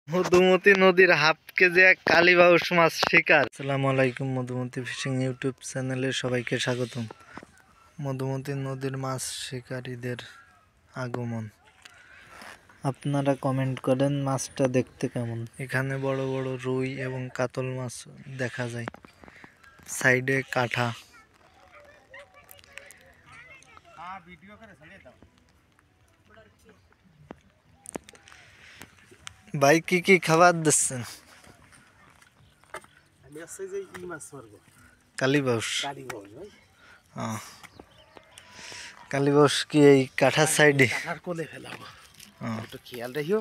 মধুমতি নদীর half KG এক কালীবাউস মাছ শিকার। আসসালামু আলাইকুম, মধুমতি ফিশিং ইউটিউব চ্যানেলে সবাইকে স্বাগতম। মধুমতি নদীর মাছ শিকারীদের আগমন। আপনারা কমেন্ট করেন মাছটা দেখতে কেমন। এখানে বড় বড় রুই এবং কাতল মাছ দেখা যায়। সাইডে কাঠা। ভাই কি কি খাবার দিচ্ছেন? কালীবাউস। কালীবাউস কি এই কাঠার সাইডে? কাঠার কোলে ফেলাবো, একটু খেয়াল রাখিও।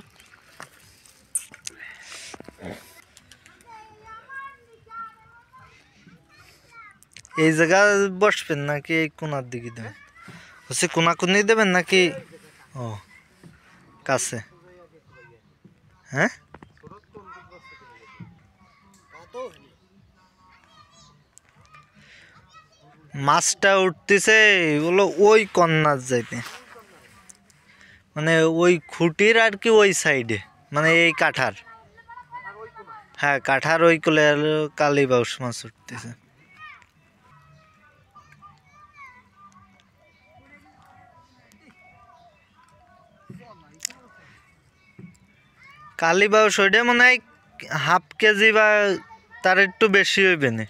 এই জায়গা বসবেন নাকি এই কোনার দিকে দেবেন? হচ্ছে কোনাকুনি দেবেন নাকি? ও কাছে। হ্যাঁ, মাছটা উঠতেছে বলো ওই কর্নার যাইতে, মানে ওই খুঁটির আর কি ওই সাইডে, মানে এই কাঠার। হ্যাঁ, কাঠার ওই কোলে কালীবাউস মাছ উঠতেছে। কালীবাউস ওইটা মনে হয় হাফ কেজি বা তার একটু বেশি হইবে না।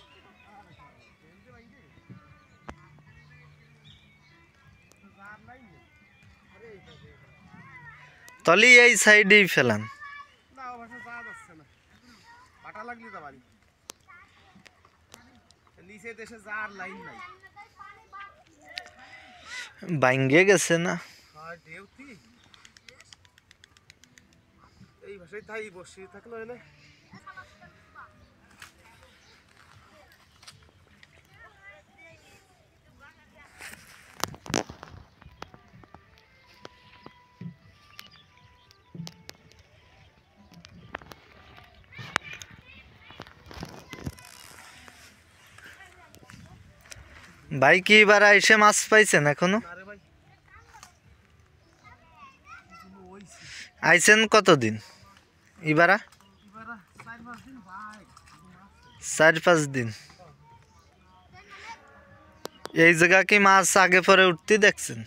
তলি এই সাইডেই ফেলান। ভাঙ্গে গেছে না? এই ভাষায় তাই বসে থাকলো এনে। ভাই কি এবার এসে মাছ পাইছেন এখনো? আইছেন কতদিন এবারা? 4-5 দিন। এই জায়গা কি মাছ আগে পরে উঠতে দেখছেন?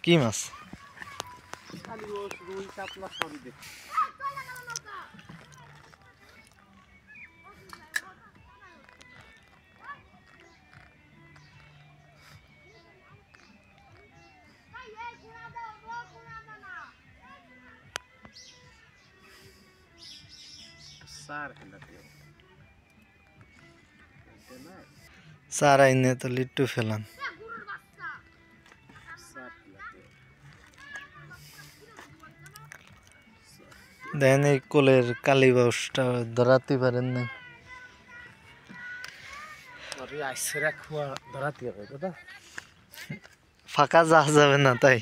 কি মাছ? রুই কাতলা সবই দেখি। চার আইনে তো লিট্টু ফেলান। দেখেন এই কোলের কালীবাউসটা ধরাতে পারেন না। ধরাতে হবে দাদা, ফাঁকা যাওয়া যাবে না তাই।